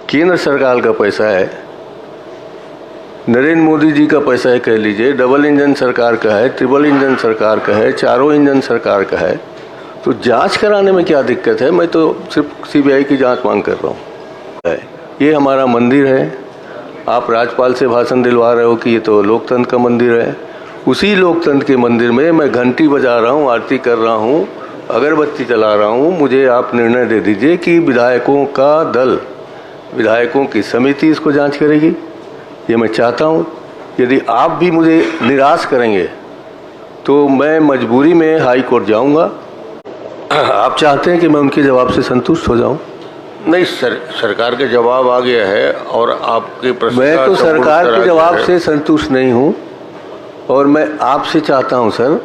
केंद्र सरकार का पैसा है, नरेंद्र मोदी जी का पैसा है, कह लीजिए डबल इंजन सरकार का है, ट्रिपल इंजन सरकार का है, चारों इंजन सरकार का है, तो जांच कराने में क्या दिक्कत है? मैं तो सिर्फ सीबीआई की जांच मांग कर रहा हूँ। ये हमारा मंदिर है, आप राज्यपाल से भाषण दिलवा रहे हो कि ये तो लोकतंत्र का मंदिर है। उसी लोकतंत्र के मंदिर में मैं घंटी बजा रहा हूँ, आरती कर रहा हूँ, अगरबत्ती जला रहा हूँ। मुझे आप निर्णय दे दीजिए कि विधायकों का दल, विधायकों की समिति इसको जांच करेगी। ये मैं चाहता हूँ। यदि आप भी मुझे निराश करेंगे तो मैं मजबूरी में हाई कोर्ट जाऊँगा। आप चाहते हैं कि मैं उनके जवाब से संतुष्ट हो जाऊँ? नहीं सरकार का जवाब आ गया है और आपके प्रश्न मैं तो सरकार के जवाब से संतुष्ट नहीं हूँ और मैं आपसे चाहता हूँ सर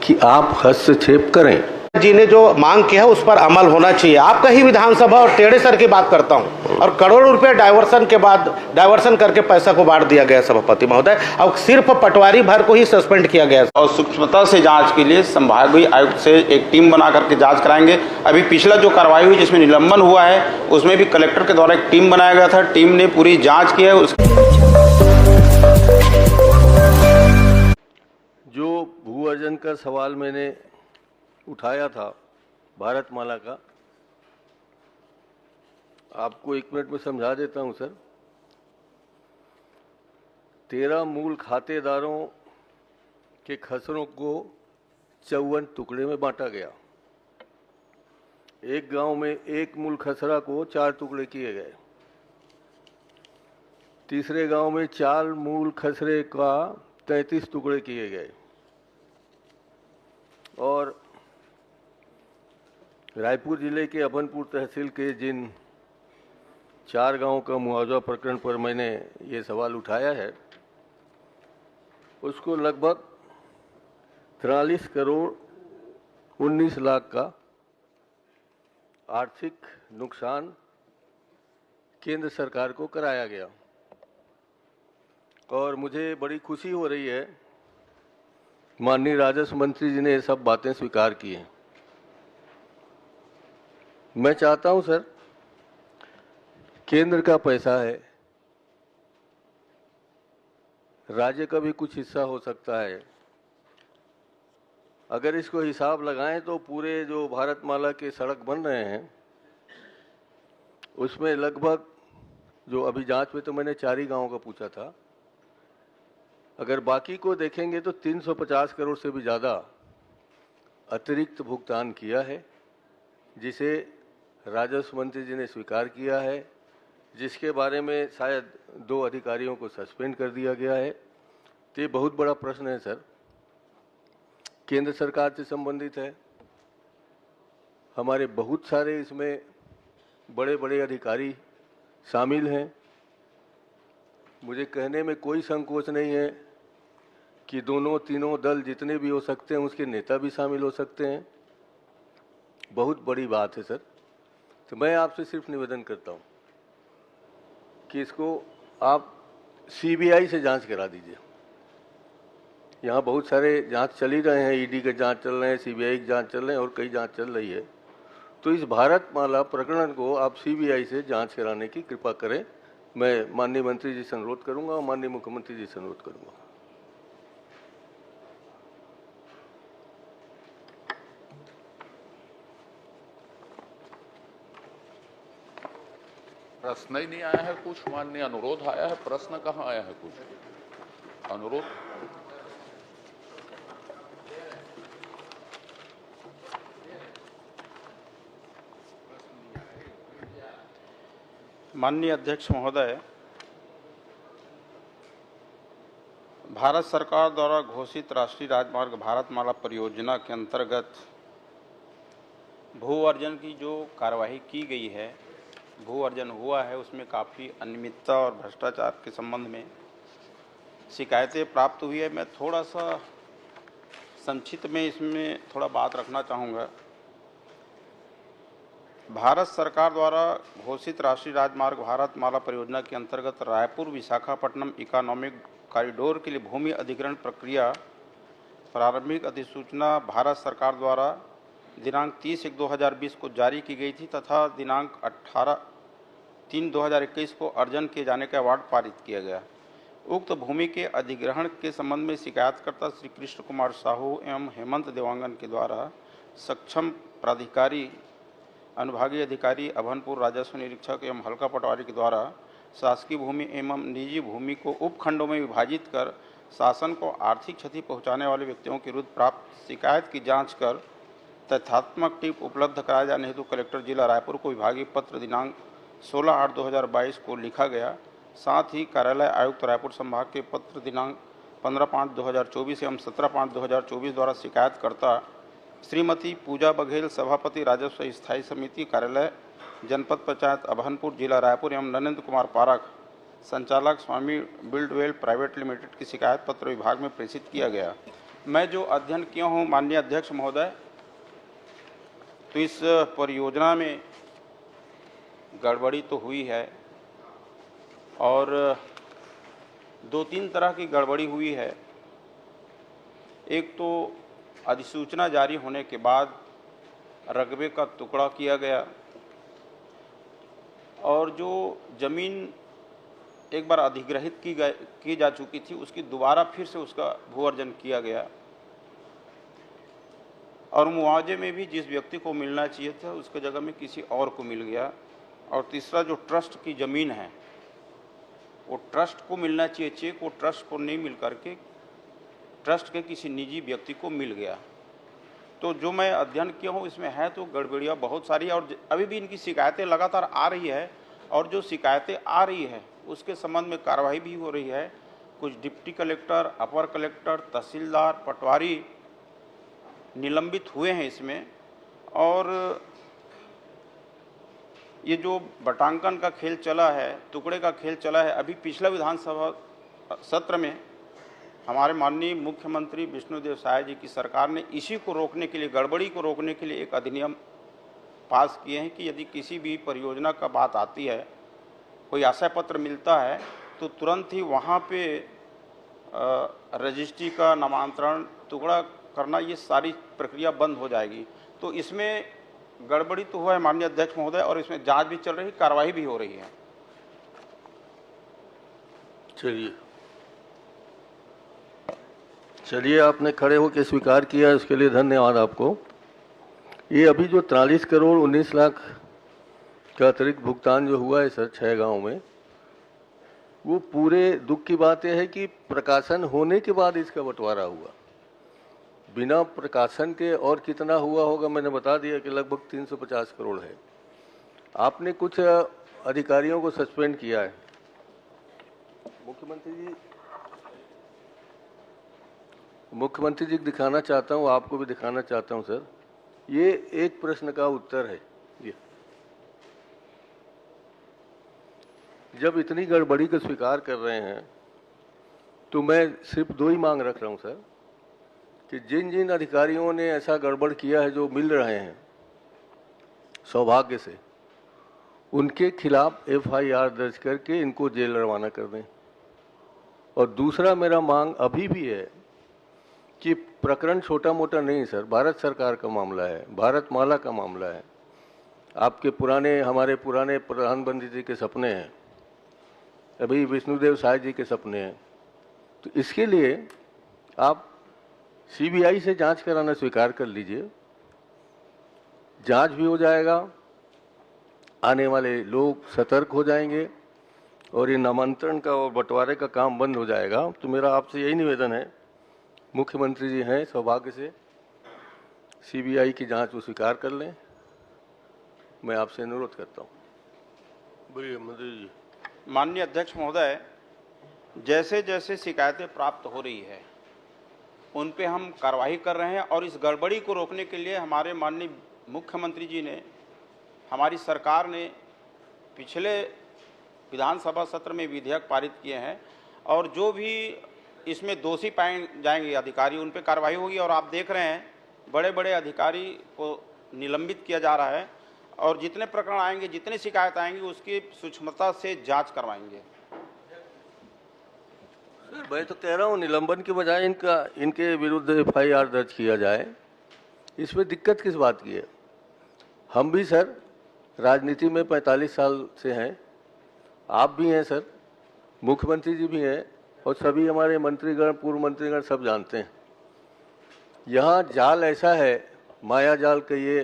कि आप हस्तक्षेप करें। जी ने जो मांग किया है उस पर अमल होना चाहिए। आपका ही विधानसभा और टेढ़े सर की बात करता हूं, और करोड़ों रुपए डायवर्सन करके पैसा को बांट दिया गया सभापति महोदय। अब सिर्फ पटवारी भर को ही सस्पेंड किया गया और सूक्ष्मता से जांच के लिए संभागीय आयुक्त से एक टीम बना करके जांच कराएंगे। अभी पिछला जो कार्रवाई हुई जिसमें निलंबन हुआ है उसमें भी कलेक्टर के द्वारा एक टीम बनाया गया था, टीम ने पूरी जाँच की है। जो भू अर्जन का सवाल मैंने उठाया था भारतमाला का, आपको 1 मिनट में समझा देता हूं सर। 13 मूल खातेदारों के खसरों को 54 टुकड़े में बांटा गया। एक गांव में एक मूल खसरा को 4 टुकड़े किए गए। तीसरे गांव में 4 मूल खसरे का 33 टुकड़े किए गए। और रायपुर जिले के अभनपुर तहसील के जिन 4 गांवों का मुआवजा प्रकरण पर मैंने ये सवाल उठाया है, उसको लगभग 43 करोड़ 19 लाख का आर्थिक नुकसान केंद्र सरकार को कराया गया। और मुझे बड़ी खुशी हो रही है, माननीय राजस्व मंत्री जी ने ये सब बातें स्वीकार की हैं। मैं चाहता हूं सर, केंद्र का पैसा है, राज्य का भी कुछ हिस्सा हो सकता है। अगर इसको हिसाब लगाएं तो पूरे जो भारतमाला के सड़क बन रहे हैं उसमें लगभग, जो अभी जांच में तो मैंने 4 ही गांवों का पूछा था, अगर बाकी को देखेंगे तो 350 करोड़ से भी ज़्यादा अतिरिक्त भुगतान किया है, जिसे राजस्व मंत्री जी ने स्वीकार किया है, जिसके बारे में शायद 2 अधिकारियों को सस्पेंड कर दिया गया है। तो ये बहुत बड़ा प्रश्न है सर, केंद्र सरकार से संबंधित है। हमारे बहुत सारे इसमें बड़े बड़े अधिकारी शामिल हैं। मुझे कहने में कोई संकोच नहीं है कि दोनों तीनों दल जितने भी हो सकते हैं उसके नेता भी शामिल हो सकते हैं। बहुत बड़ी बात है सर। तो मैं आपसे सिर्फ निवेदन करता हूं कि इसको आप सीबीआई से जांच करा दीजिए। यहाँ बहुत सारे जांच चल ही रहे हैं, ईडी के जांच चल रहे हैं, सीबीआई की जांच चल रहे हैं और कई जांच चल रही है। तो इस भारतमाला प्रकरण को आप सीबीआई से जांच कराने की कृपा करें। मैं माननीय मंत्री जी से अनुरोध करूंगा और माननीय मुख्यमंत्री जी से अनुरोध करूंगा। प्रश्न ही नहीं आया है कुछ, माननीय अनुरोध आया है, प्रश्न कहाँ आया है कुछ? अनुरोध माननीय अध्यक्ष महोदय, भारत सरकार द्वारा घोषित राष्ट्रीय राजमार्ग भारतमाला परियोजना के अंतर्गत भू अर्जन की जो कार्यवाही की गई है, भू अर्जन हुआ है, उसमें काफ़ी अनियमितता और भ्रष्टाचार के संबंध में शिकायतें प्राप्त हुई है। मैं थोड़ा सा संक्षिप्त में इसमें थोड़ा बात रखना चाहूँगा। भारत सरकार द्वारा घोषित राष्ट्रीय राजमार्ग भारतमाला परियोजना के अंतर्गत रायपुर विशाखापट्टनम इकोनॉमिक कॉरिडोर के लिए भूमि अधिग्रहण प्रक्रिया प्रारंभिक अधिसूचना भारत सरकार द्वारा दिनांक 30/1/2020 को जारी की गई थी तथा दिनांक 3/2021 को अर्जन किए जाने का अवार्ड पारित किया गया। उक्त भूमि के अधिग्रहण के संबंध में शिकायतकर्ता श्री कृष्ण कुमार साहू एवं हेमंत देवांगन के द्वारा सक्षम प्राधिकारी अनुभागीय अधिकारी अभनपुर राजस्व निरीक्षक एवं हल्का पटवारी के द्वारा शासकीय भूमि एवं निजी भूमि को उपखंडों में विभाजित कर शासन को आर्थिक क्षति पहुंचाने वाले व्यक्तियों के विरुद्ध प्राप्त शिकायत की जांच कर तथ्यात्मक टिप उपलब्ध कराए जाने हेतु कलेक्टर जिला रायपुर को विभागीय पत्र दिनांक 16/8/2022 को लिखा गया। साथ ही कार्यालय आयुक्त रायपुर संभाग के पत्र दिनांक 15/5/2024 एवं 17/5/2024 द्वारा शिकायतकर्ता श्रीमती पूजा बघेल सभापति राजस्व स्थायी समिति कार्यालय जनपद पंचायत अभनपुर जिला रायपुर एवं नरेंद्र कुमार पारख संचालक स्वामी बिल्डवेल प्राइवेट लिमिटेड की शिकायत पत्र विभाग में प्रेषित किया गया। मैं जो अध्ययन किया हूँ माननीय अध्यक्ष महोदय, तो इस परियोजना में गड़बड़ी तो हुई है और 2-3 तरह की गड़बड़ी हुई है। एक तो अधिसूचना जारी होने के बाद रकबे का टुकड़ा किया गया और जो ज़मीन एक बार अधिग्रहित की जा चुकी थी उसकी दोबारा फिर से उसका भू अर्जन किया गया और मुआवजे में भी जिस व्यक्ति को मिलना चाहिए था उसके जगह में किसी और को मिल गया। और तीसरा जो ट्रस्ट की ज़मीन है वो ट्रस्ट को मिलना चाहिए चेक, वो ट्रस्ट को नहीं मिल करके ट्रस्ट के किसी निजी व्यक्ति को मिल गया। तो जो मैं अध्ययन किया हूँ इसमें है तो गड़बड़ियाँ बहुत सारी और अभी भी इनकी शिकायतें लगातार आ रही है और जो शिकायतें आ रही है उसके संबंध में कार्रवाई भी हो रही है। कुछ डिप्टी कलेक्टर, अपर कलेक्टर, तहसीलदार, पटवारी निलंबित हुए हैं इसमें। और ये जो बटांकन का खेल चला है, टुकड़े का खेल चला है, अभी पिछला विधानसभा सत्र में हमारे माननीय मुख्यमंत्री विष्णुदेव साय जी की सरकार ने इसी को रोकने के लिए, गड़बड़ी को रोकने के लिए एक अधिनियम पास किए हैं कि यदि किसी भी परियोजना का बात आती है, कोई आशय पत्र मिलता है तो तुरंत ही वहाँ पे रजिस्ट्री का नामांतरण, टुकड़ा करना, ये सारी प्रक्रिया बंद हो जाएगी। तो इसमें गड़बड़ी तो हुआ है माननीय अध्यक्ष महोदय और इसमें जांच भी चल रही है, कार्रवाई भी हो रही है। चलिए आपने खड़े होकर स्वीकार किया, इसके लिए धन्यवाद आपको। ये अभी जो 43 करोड़ 19 लाख का अतिरिक्त भुगतान जो हुआ है सर 6 गांव में, वो पूरे दुख की बात यह है कि प्रकाशन होने के बाद इसका बंटवारा हुआ। बिना प्रकाशन के और कितना हुआ होगा मैंने बता दिया कि लगभग 350 करोड़ है। आपने कुछ अधिकारियों को सस्पेंड किया है। मुख्यमंत्री जी दिखाना चाहता हूँ, आपको भी दिखाना चाहता हूँ सर। ये एक प्रश्न का उत्तर है। ये जब इतनी गड़बड़ी का स्वीकार कर रहे हैं तो मैं सिर्फ 2 ही मांग रख रहा हूँ सर कि जिन जिन अधिकारियों ने ऐसा गड़बड़ किया है जो मिल रहे हैं सौभाग्य से, उनके खिलाफ FIR दर्ज करके इनको जेल रवाना कर दें। और दूसरा मेरा मांग अभी भी है कि प्रकरण छोटा मोटा नहीं सर, भारत सरकार का मामला है, भारतमाला का मामला है, आपके पुराने, हमारे पुराने प्रधानमंत्री जी के सपने हैं, अभी विष्णुदेव साय जी के सपने हैं। तो इसके लिए आप CBI से जांच कराना स्वीकार कर लीजिए, जांच भी हो जाएगा, आने वाले लोग सतर्क हो जाएंगे और ये नामांतरण का और बंटवारे का काम बंद हो जाएगा। तो मेरा आपसे यही निवेदन है, मुख्यमंत्री जी हैं सौभाग्य से, CBI की जांच वो स्वीकार कर लें, मैं आपसे अनुरोध करता हूँ। बोलिए मंत्री जी। माननीय अध्यक्ष महोदय, जैसे जैसे शिकायतें प्राप्त हो रही है उन पे हम कार्रवाई कर रहे हैं और इस गड़बड़ी को रोकने के लिए हमारे माननीय मुख्यमंत्री जी ने, हमारी सरकार ने पिछले विधानसभा सत्र में विधेयक पारित किए हैं और जो भी इसमें दोषी पाए जाएंगे अधिकारी, उन पे कार्रवाई होगी। और आप देख रहे हैं बड़े बड़े अधिकारी को निलंबित किया जा रहा है और जितने प्रकरण आएंगे, जितनी शिकायत आएंगी उसकी सूक्ष्मता से जांच करवाएंगे। सर मैं तो कह रहा हूँ निलंबन के बजाय इनके विरुद्ध FIR दर्ज किया जाए। इसमें दिक्कत किस बात की है? हम भी सर राजनीति में 45 साल से हैं आप भी हैं सर, मुख्यमंत्री जी भी हैं, और सभी हमारे मंत्रीगण, पूर्व मंत्रीगण सब जानते हैं। यहाँ जाल ऐसा है, माया जाल कहिए,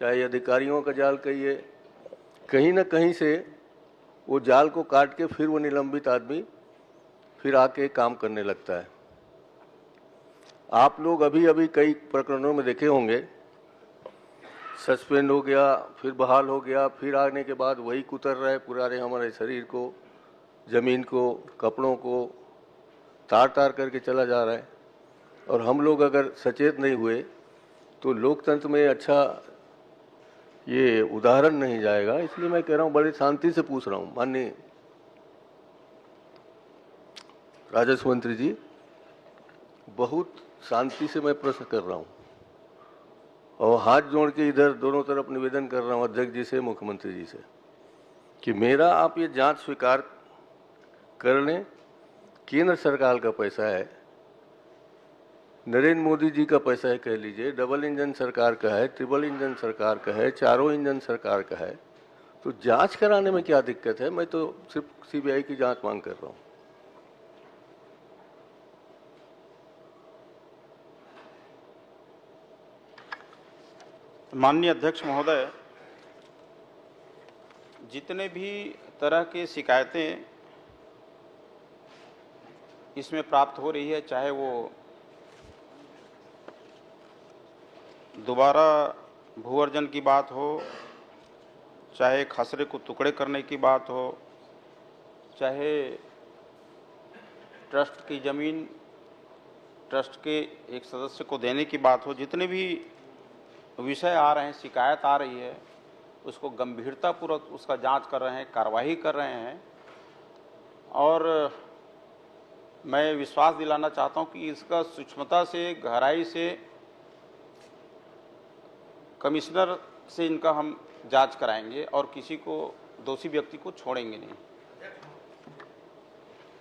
चाहे अधिकारियों का जाल कहिए, कहीं ना कहीं से वो जाल को काट के फिर वो निलंबित आदमी फिर आके काम करने लगता है। आप लोग अभी अभी कई प्रकरणों में देखे होंगे, सस्पेंड हो गया, फिर बहाल हो गया, फिर आने के बाद वही कुतर रहा है पुराने हमारे शरीर को, ज़मीन को, कपड़ों को तार तार करके चला जा रहा है। और हम लोग अगर सचेत नहीं हुए तो लोकतंत्र में अच्छा ये उदाहरण नहीं जाएगा। इसलिए मैं कह रहा हूँ, बड़े शांति से पूछ रहा हूँ माननीय राजस्व मंत्री जी, बहुत शांति से मैं प्रश्न कर रहा हूँ और हाथ जोड़ के इधर दोनों तरफ निवेदन कर रहा हूँ अध्यक्ष जी से, मुख्यमंत्री जी से, कि मेरा आप ये जांच स्वीकार कर लें। केंद्र सरकार का पैसा है, नरेंद्र मोदी जी का पैसा है, कह लीजिए, डबल इंजन सरकार का है, ट्रिपल इंजन सरकार का है, चारों इंजन सरकार का है, तो जांच कराने में क्या दिक्कत है? मैं तो सिर्फ सीबीआई की जांच मांग कर रहा हूँ। माननीय अध्यक्ष महोदय, जितने भी तरह की शिकायतें इसमें प्राप्त हो रही है, चाहे वो दोबारा भू अर्जन की बात हो, चाहे खसरे को टुकड़े करने की बात हो, चाहे ट्रस्ट की ज़मीन ट्रस्ट के एक सदस्य को देने की बात हो, जितने भी विषय आ रहे हैं, शिकायत आ रही है, उसको गंभीरतापूर्वक उसका जांच कर रहे हैं, कार्रवाई कर रहे हैं। और मैं विश्वास दिलाना चाहता हूं कि इसका सूक्ष्मता से, गहराई से, कमिश्नर से इनका हम जांच कराएंगे और किसी को, दोषी व्यक्ति को छोड़ेंगे नहीं।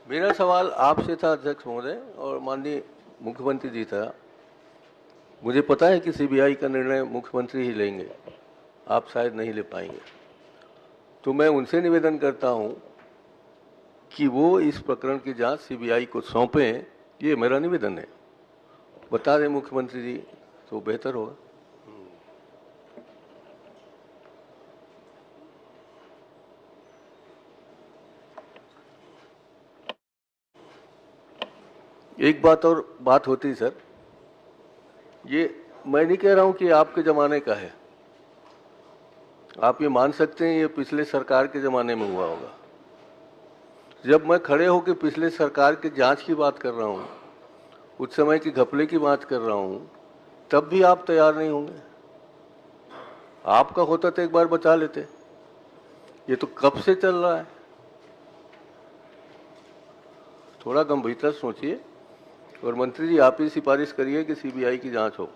मेरा सवाल आपसे था अध्यक्ष महोदय और माननीय मुख्यमंत्री जी था। मुझे पता है कि सीबीआई का निर्णय मुख्यमंत्री ही लेंगे, आप शायद नहीं ले पाएंगे, तो मैं उनसे निवेदन करता हूं कि वो इस प्रकरण की जांच सीबीआई को सौंपें। ये मेरा निवेदन है, बता दें मुख्यमंत्री जी तो बेहतर होगा। एक बात और बात होती सर, ये मैं नहीं कह रहा हूं कि आपके ज़माने का है, आप ये मान सकते हैं ये पिछले सरकार के ज़माने में हुआ होगा। जब मैं खड़े होकर पिछले सरकार की जांच की बात कर रहा हूं, उस समय की घपले की बात कर रहा हूं, तब भी आप तैयार नहीं होंगे। आपका होता तो एक बार बचा लेते, ये तो कब से चल रहा है। थोड़ा गंभीरता सोचिए और मंत्री जी आप ही सिफारिश करिए कि सीबीआई की जांच हो।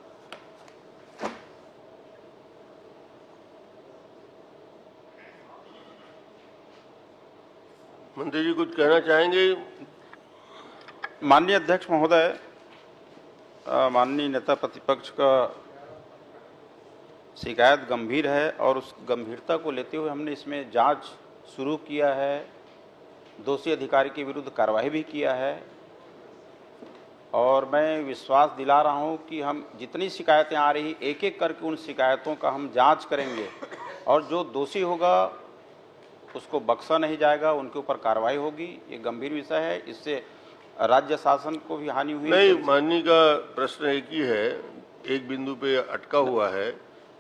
मंत्री जी कुछ कहना चाहेंगे? माननीय अध्यक्ष महोदय, माननीय नेता प्रतिपक्ष का शिकायत गंभीर है और उस गंभीरता को लेते हुए हमने इसमें जांच शुरू किया है, दोषी अधिकारी के विरुद्ध कार्रवाई भी किया है। और मैं विश्वास दिला रहा हूं कि हम जितनी शिकायतें आ रही, एक एक करके उन शिकायतों का हम जांच करेंगे और जो दोषी होगा उसको बख्शा नहीं जाएगा, उनके ऊपर कार्रवाई होगी। ये गंभीर विषय है, इससे राज्य शासन को भी हानि हुई नहीं, माननीय का प्रश्न एक ही है, एक बिंदु पे अटका हुआ है,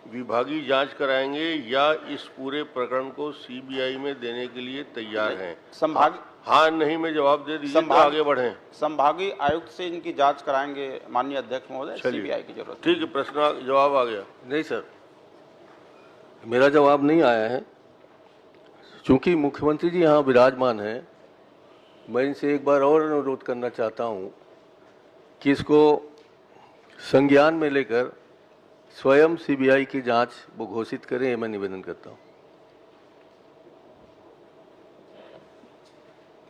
विभागीय जांच कराएंगे या इस पूरे प्रकरण को सीबीआई में देने के लिए तैयार हैं? संभाग हाँ नहीं में जवाब दे दीजिए तो आगे बढ़ें। संभागीय आयुक्त से इनकी जांच कराएंगे माननीय अध्यक्ष महोदय, सीबीआई की जरूरत। ठीक है, प्रश्न जवाब आ गया? नहीं सर, मेरा जवाब नहीं आया है, चूंकि मुख्यमंत्री जी यहाँ विराजमान हैं। मैं इनसे एक बार और अनुरोध करना चाहता हूँ कि इसको संज्ञान में लेकर स्वयं सीबीआई की जांच वो घोषित करें, मैं निवेदन करता हूँ।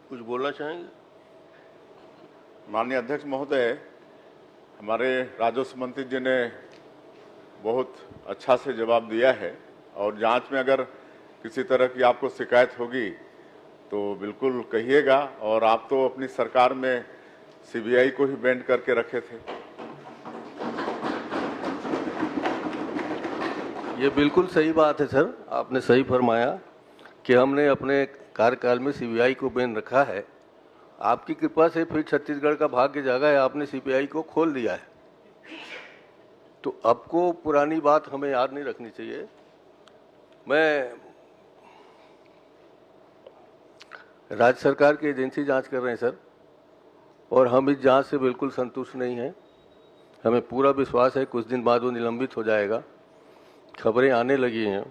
कुछ बोलना चाहेंगे? माननीय अध्यक्ष महोदय, हमारे राजस्व मंत्री जी ने बहुत अच्छा से जवाब दिया है और जांच में अगर किसी तरह की आपको शिकायत होगी तो बिल्कुल कहिएगा। और आप तो अपनी सरकार में सीबीआई को ही बैंड करके रखे थे। ये बिल्कुल सही बात है सर, आपने सही फरमाया कि हमने अपने कार्यकाल में सीबीआई को बैन रखा है। आपकी कृपा से फिर छत्तीसगढ़ का भाग्य जागा है, आपने सीबीआई को खोल दिया है। तो अब को पुरानी बात हमें याद नहीं रखनी चाहिए। मैं राज्य सरकार की एजेंसी जांच कर रहे हैं सर, और हम इस जांच से बिल्कुल संतुष्ट नहीं हैं। हमें पूरा विश्वास है कुछ दिन बाद वो निलंबित हो जाएगा। खबरें आने लगी हैं,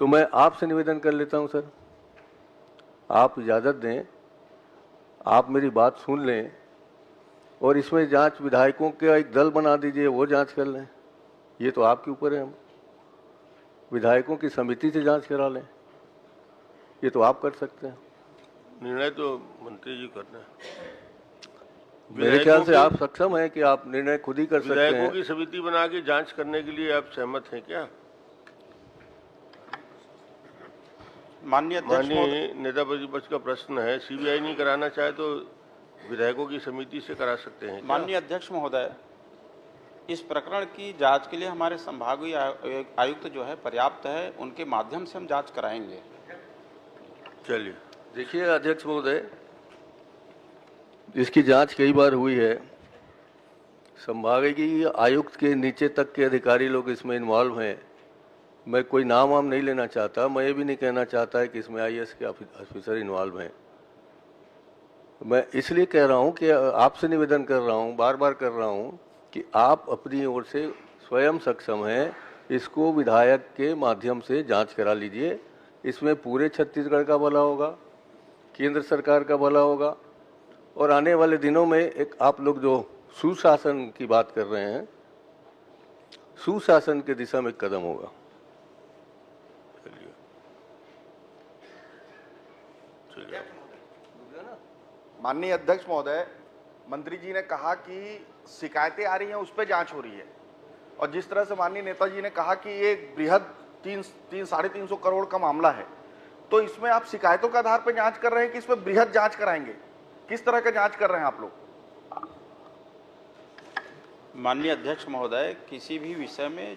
तो मैं आपसे निवेदन कर लेता हूं सर, आप इजाज़त दें, आप मेरी बात सुन लें और इसमें जांच विधायकों का एक दल बना दीजिए, वो जांच कर लें। ये तो आपके ऊपर है, हम विधायकों की समिति से जांच करा लें, ये तो आप कर सकते हैं। निर्णय तो मंत्री जी करना है। मेरे ख्याल से आप सक्षम हैं कि आप निर्णय खुद ही कर सकते विधायकों हैं। की समिति बना के जांच करने के लिए आप सहमत हैं क्या? माननीय अध्यक्ष महोदय, माननीय नेता प्रतिपक्ष का प्रश्न है, सीबीआई नहीं कराना चाहे तो विधायकों की समिति से करा सकते हैं क्या? माननीय अध्यक्ष महोदय, इस प्रकरण की जांच के लिए हमारे संभागीय आयुक्त जो है पर्याप्त है, उनके माध्यम से हम जांच कराएंगे। चलिए, देखिए अध्यक्ष महोदय, इसकी जांच कई बार हुई है। संभागीय आयुक्त के नीचे तक के अधिकारी लोग इसमें इन्वॉल्व हैं। मैं कोई नाम वाम नहीं लेना चाहता, मैं ये भी नहीं कहना चाहता है कि इसमें आईएएस के ऑफिसर इन्वॉल्व हैं। मैं इसलिए कह रहा हूं कि आपसे निवेदन कर रहा हूं, बार बार कर रहा हूं कि आप अपनी ओर से स्वयं सक्षम हैं, इसको विधायक के माध्यम से जांच करा लीजिए। इसमें पूरे छत्तीसगढ़ का भला होगा, केंद्र सरकार का भला होगा, और आने वाले दिनों में एक आप लोग जो सुशासन की बात कर रहे हैं, सुशासन की दिशा में कदम होगा। माननीय अध्यक्ष महोदय, मंत्री जी ने कहा कि शिकायतें आ रही हैं, उस पर जांच हो रही है, और जिस तरह से माननीय नेताजी ने कहा कि ये बृहद 300-350 करोड़ का मामला है, तो इसमें आप शिकायतों के आधार पर जांच कर रहे हैं कि इसमें बृहद जांच कराएंगे? किस तरह का जांच कर रहे हैं आप लोग? माननीय अध्यक्ष महोदय, किसी भी विषय में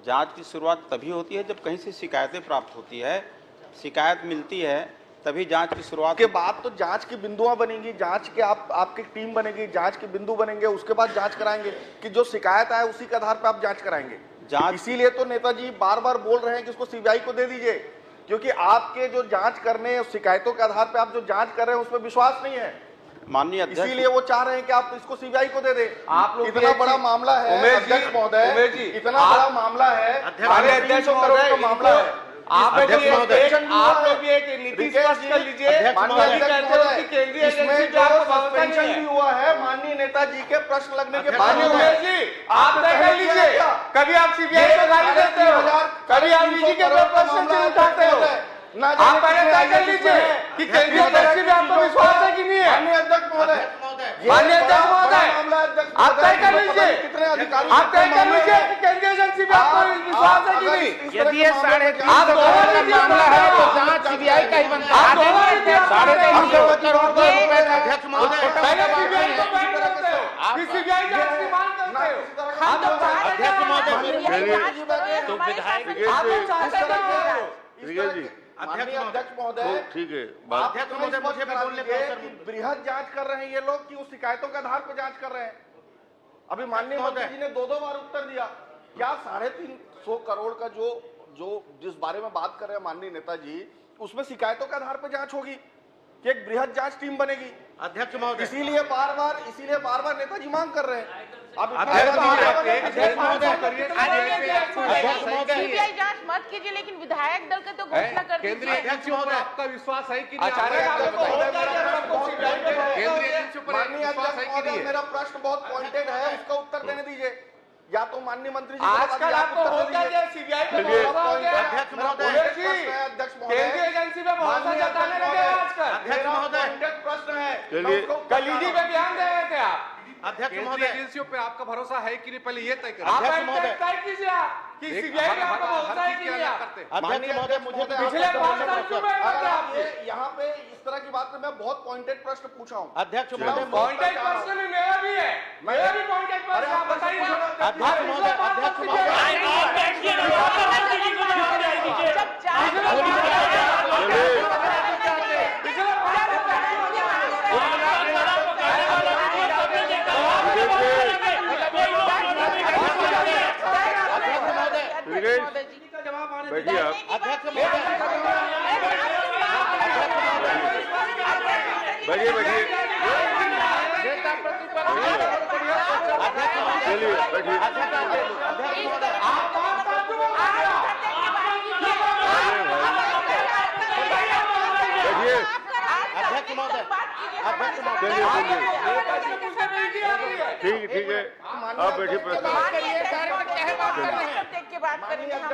जांच की शुरुआत तभी होती है जब कहीं से शिकायतें प्राप्त होती है। शिकायत मिलती है तभी जांच की शुरुआत के बाद तो जांच की बिंदुआं बनेंगी, जांच के आपकी टीम बनेगी, जांच के बिंदु बनेंगे, उसके बाद जांच कराएंगे कि जो शिकायत आए उसी के आधार पर आप जांच कराएंगे। जांच इसीलिए तो नेताजी बार बार बोल रहे हैं कि इसको सीबीआई को दे दीजिए, क्योंकि आपके जो जांच करने शिकायतों के आधार पर आप जो जांच कर रहे हैं उसमें विश्वास नहीं है। माननीय अध्यक्ष, इसीलिए वो चाह रहे हैं कि आप इसको सीबीआई को दे दें। आप लोग इतना बड़ा मामला है अध्यक्ष महोदय, इतना बड़ा मामला है, अध्यक्ष महोदय, मामला है। आप लोग भी एक नीति स्पष्ट कर लीजिए। केंद्रीय इसमें जो सस्पेंशन भी हुआ है माननीय नेताजी के प्रश्न लगने के बाद, आप तय कर लीजिए, कभी आप सीबीआई को गाली देते हो, कभी आप ईडी के प्रश्न उठाते हो। आप पहले तय कर लीजिए कि केंद्रीय एजेंसी में आपको विश्वास है कि नहीं है। माननीय अध्यक्ष महोदय, आप तय कर लीजिए, आप तय कर लीजिए कि केंद्रीय एजेंसी में आपको विश्वास है कि नहीं। यदि ये 350 का मामला है तो जांच सीबीआई का ही बनता है। 350 करोड़ रुपए अध्यक्ष महोदय, सीबीआई जांच की मांग करते हो। अध्यक्ष महोदय, तो विधायक जी, अध्यक्ष महोदय, ठीक है, अध्यक्ष महोदय, मुझे भी बोलने दो। बृहद जांच कर रहे हैं ये लोग कि उस शिकायतों के आधार पर जांच कर रहे हैं। अभी माननीय मंत्री जी ने 2 बार उत्तर दिया। क्या 350 करोड़ का जो जिस बारे में बात कर रहे हैं माननीय नेताजी, उसमें शिकायतों के आधार पर जांच होगी कि एक बृहद जांच टीम बनेगी? अध्यक्ष महोदय, इसीलिए बार बार नेताजी मांग कर रहे हैं। अब सीबीआई जांच मत कीजिए, लेकिन विधायक दल का तो घोषणा कर दीजिए। केंद्रीय एजेंसी पर आपका विश्वास है कि मेरा प्रश्न बहुत पॉइंटेड है, उसका उत्तर देने दीजिए। या तो माननीय मंत्री जी आजकल आपको होता है सीबीआई पे भरोसा हो गया। अध्यक्ष महोदय, केंद्रीय एजेंसी पे भरोसा जताने लगे आजकल। अध्यक्ष महोदय, प्रश्न है, कलीजी पे ध्यान दे रहे थे आप। अध्यक्ष महोदय, एजेंसियों पे आपका भरोसा है कि नहीं, पहले ये तय करें। आप तय कीजिए कि सीबीआई पे आपका भरोसा है कि नहीं। अध्यक्ष महोदय, मुझे पिछले 5 साल क्यों बैठे थे आप? यहाँ पे की बात में मैं बहुत पॉइंटेड प्रश्न पूछा हूँ। अध्यक्ष महोदय, पॉइंटेड प्रश्न में मेरा भी है, मेरा भी पॉइंटेड प्रश्न आप बताइए। अध्यक्ष महोदय, अध्यक्ष बैठिए आप। बैठिए बैठिए, चलिए बैठिए। अध्यक्ष महोदय, अध्यक्ष महोदय, ठीक है, आप बैठिए। प्रश्न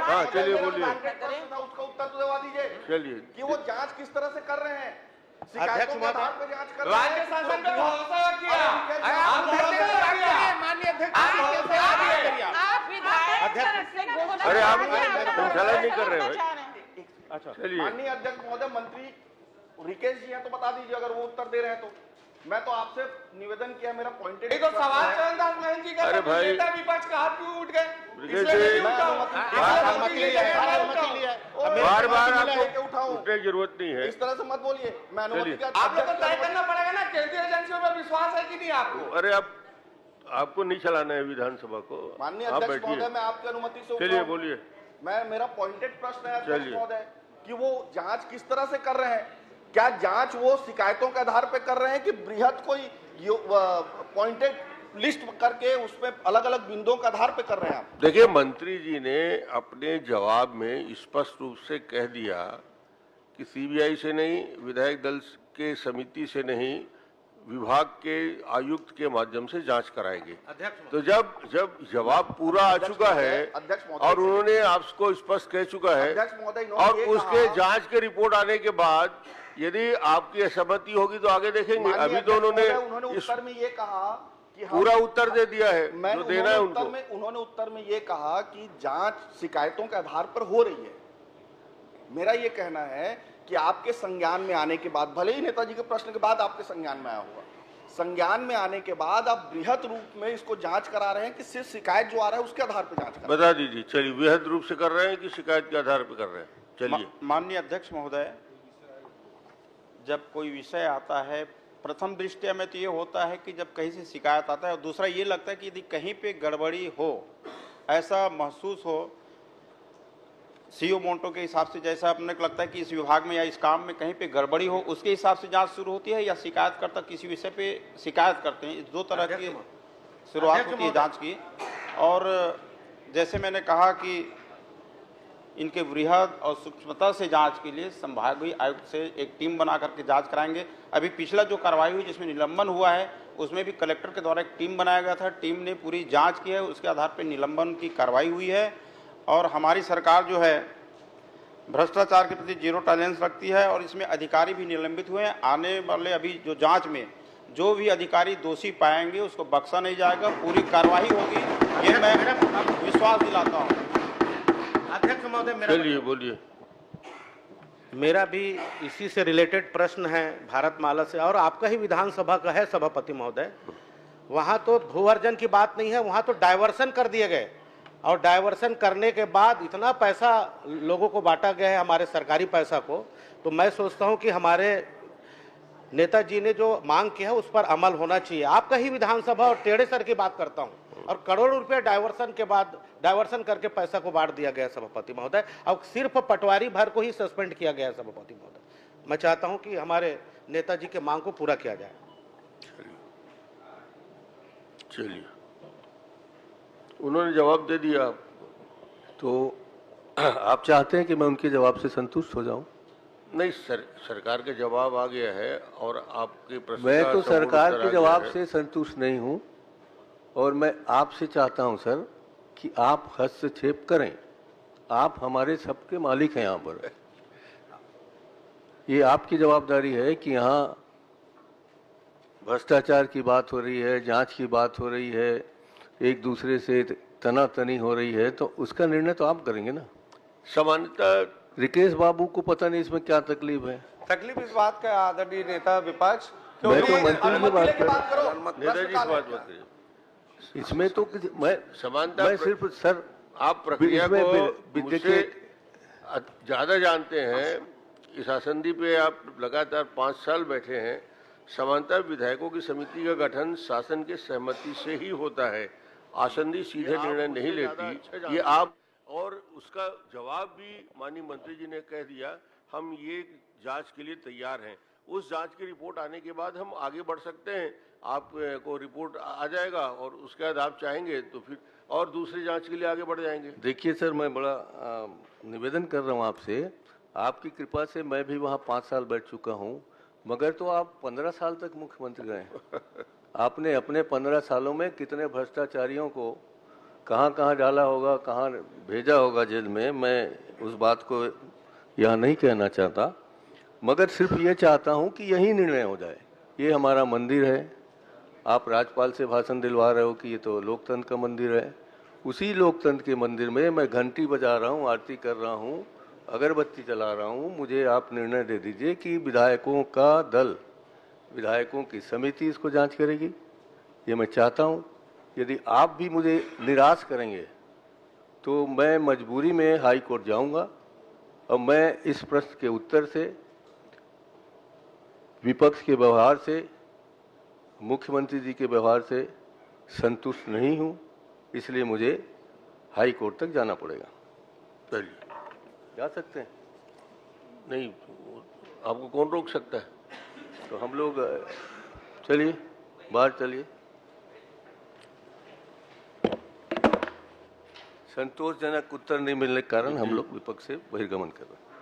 हाँ, चलिए बोलिए। उसका उत्तर तो दवा दीजिए। चलिए, कि वो जांच किस तरह से कर रहे हैं, अध्यक्ष शिकायतों के आधार पर जांच कर रहे हैं। राज्य शासन पे भरोसा किया, आप माननीय अध्यक्ष आप विधायक से घोषणा अरे आप करना संचालन नहीं कर रहे हो। चाह रहे हैं। अच्छा, चलिए। माननीय अध्यक्ष महोदय, मंत्री रिकेश जी हैं तो बता दीजिए अगर वो उत्तर दे रहे हैं तो। मैं तो आपसे निवेदन किया, मेरा पॉइंटेड ये तो सवाल चरणदास महंत जी का अरे भाई, नेता विपक्ष का हाथ क्यों उठ गए? रिकेश इसलिए जी, नहीं उठाऊं। बार बार लेके आपको उठाऊं। उठने की जरूरत नहीं है। इस तरह से मत बोलिए, मैं अनुमति चलिए। का आप लोग को तय करना पड़ेगा ना, केंद्रीय एजेंसियों पर विश्वास है कि नहीं आपको? अरे आपको नहीं चलाना है विधानसभा को। माननीय आप अध्यक्ष महोदय, बैठिए। मैं आपकी अनुमति से चलिए उठाऊं। बोलिए। मेरा पॉइंटेड प्रश्न है अध्यक्ष चलिए। महोदय कि वो जांच किस तरह से कर रहे हैं। क्या जांच वो शिकायतों के आधार पर कर रहे हैं कि बृहद कोई पॉइंटेड लिस्ट करके उसमें अलग अलग बिंदुओं के आधार पर कर रहे हैं आप? देखिए, मंत्री जी ने अपने जवाब में स्पष्ट रूप से कह दिया कि सीबीआई से नहीं, विधायक दल के समिति से नहीं, विभाग के आयुक्त के माध्यम से जांच कराएंगे। तो जब जवाब पूरा आ चुका है और उन्होंने आपको स्पष्ट कह चुका है और उसके जांच के रिपोर्ट आने के बाद यदि आपकी असहमति होगी तो आगे देखेंगे। अभी तो उन्होंने उत्तर में ये कहा कि पूरा उत्तर दे दिया है जो देना है उनको। उन्होंने उत्तर में ये कहा कि जांच शिकायतों के आधार पर हो रही है। मेरा ये कहना है कि आपके संज्ञान में आने के बाद, भले ही नेताजी के प्रश्न के बाद आपके संज्ञान में आया हुआ, संज्ञान में आने के बाद आप बृहद रूप में इसको जांच करा रहे हैं कि सिर्फ शिकायत जो आ रहा है उसके आधार पर जांच करा। बता दीजिए। चलिए, बृहद रूप से कर रहे हैं कि शिकायत के आधार पर कर रहे हैं? चलिए। माननीय अध्यक्ष महोदय, जब कोई विषय आता है, प्रथम दृष्टया में तो ये होता है कि जब कहीं से शिकायत आता है और दूसरा ये लगता है कि यदि कहीं पे गड़बड़ी हो, ऐसा महसूस हो सीओ मोंटो के हिसाब से, जैसा अपने को लगता है कि इस विभाग में या इस काम में कहीं पे गड़बड़ी हो, उसके हिसाब से जांच शुरू होती है, या शिकायतकर्ता किसी विषय पे शिकायत करते हैं, दो तरह की शुरुआत होती है जांच की। और जैसे मैंने कहा कि इनके वृहद और सूक्ष्मता से जांच के लिए संभागीय आयुक्त से एक टीम बना करके जांच कराएंगे। अभी पिछला जो कार्रवाई हुई जिसमें निलंबन हुआ है, उसमें भी कलेक्टर के द्वारा एक टीम बनाया गया था। टीम ने पूरी जांच की है, उसके आधार पर निलंबन की कार्रवाई हुई है। और हमारी सरकार जो है भ्रष्टाचार के प्रति जीरो टॉलरेंस रखती है और इसमें अधिकारी भी निलंबित हुए हैं। आने वाले अभी जो जांच में जो भी अधिकारी दोषी पाएंगे उसको बख्शा नहीं जाएगा, पूरी कार्रवाई होगी, ये मैं विश्वास दिलाता हूँ। अध्यक्ष महोदय, चलिए बोलिए। मेरा भी इसी से रिलेटेड प्रश्न है भारतमाला से, और आपका ही विधानसभा का है सभापति महोदय। वहाँ तो भू अर्जन की बात नहीं है, वहाँ तो डायवर्सन कर दिए गए, और डायवर्सन करने के बाद इतना पैसा लोगों को बांटा गया है, हमारे सरकारी पैसा को। तो मैं सोचता हूँ कि हमारे नेताजी ने जो मांग की है उस पर अमल होना चाहिए। आपका ही विधानसभा और टेढ़े सर की बात करता हूँ, और करोड़ों रुपए डायवर्सन के बाद डायवर्सन करके पैसा को बांट दिया गया सभापति महोदय। अब सिर्फ पटवारी भर को ही सस्पेंड किया गया सभापति महोदय। मैं चाहता हूँ कि हमारे नेताजी के मांग को पूरा किया जाए। चलिए, उन्होंने जवाब दे दिया, तो आप चाहते हैं कि मैं उनके जवाब से संतुष्ट हो जाऊं? नहीं, सरकार का जवाब आ गया है और आपके प्रश्न मैं तो सरकार के जवाब से संतुष्ट नहीं हूं, और मैं आपसे चाहता हूं सर कि आप हस्तक्षेप करें। आप हमारे सबके मालिक हैं यहाँ पर। ये आपकी जवाबदारी है कि यहाँ भ्रष्टाचार की बात हो रही है, जांच की बात हो रही है, एक दूसरे से तनातनी हो रही है, तो उसका निर्णय तो आप करेंगे ना। सामान्यतः रिकेश बाबू को पता नहीं इसमें क्या तकलीफ है। तकलीफ इस बात का आदरणीय नेता विपक्ष मैं तो मंत्री की बात कर रहा हूं। नेताजी इस बात मत करिए। इसमें तो मैं समानता मैं सिर्फ सर आप प्रक्रिया इसमें को मुझसे देखिए ज्यादा जानते हैं। इस आसंदी पे आप लगातार 5 साल बैठे हैं। समानता विधायकों की समिति का गठन शासन के सहमति से ही होता है। आसंदी सीधे निर्णय नहीं लेती। ये आप और उसका जवाब भी माननीय मंत्री जी ने कह दिया, हम ये जांच के लिए तैयार हैं। उस जांच की रिपोर्ट आने के बाद हम आगे बढ़ सकते हैं। आपको रिपोर्ट आ जाएगा और उसके बाद आप चाहेंगे तो फिर और दूसरी जांच के लिए आगे बढ़ जाएंगे। देखिए सर, मैं बड़ा निवेदन कर रहा हूँ आपसे, आपकी कृपा से मैं भी वहाँ 5 साल बैठ चुका हूँ, मगर तो आप 15 साल तक मुख्यमंत्री रहे। आपने अपने 15 सालों में कितने भ्रष्टाचारियों को कहाँ कहाँ डाला होगा, कहाँ भेजा होगा जेल में, मैं उस बात को यहाँ नहीं कहना चाहता, मगर सिर्फ ये चाहता हूँ कि यही निर्णय हो जाए। ये हमारा मंदिर है, आप राज्यपाल से भाषण दिलवा रहे हो कि ये तो लोकतंत्र का मंदिर है। उसी लोकतंत्र के मंदिर में मैं घंटी बजा रहा हूँ, आरती कर रहा हूँ, अगरबत्ती जला रहा हूँ। मुझे आप निर्णय दे दीजिए कि विधायकों का दल, विधायकों की समिति इसको जांच करेगी। ये मैं चाहता हूँ। यदि आप भी मुझे निराश करेंगे तो मैं मजबूरी में हाई कोर्ट जाऊँगा और मैं इस प्रश्न के उत्तर से, विपक्ष के व्यवहार से, मुख्यमंत्री जी के व्यवहार से संतुष्ट नहीं हूँ। इसलिए मुझे हाई कोर्ट तक जाना पड़ेगा। चलिए, जा सकते हैं? नहीं, आपको कौन रोक सकता है? तो हम लोग चलिए बाहर चलिए। संतोषजनक उत्तर नहीं मिलने के कारण हम लोग विपक्ष से बहिर्गमन कर रहे हैं।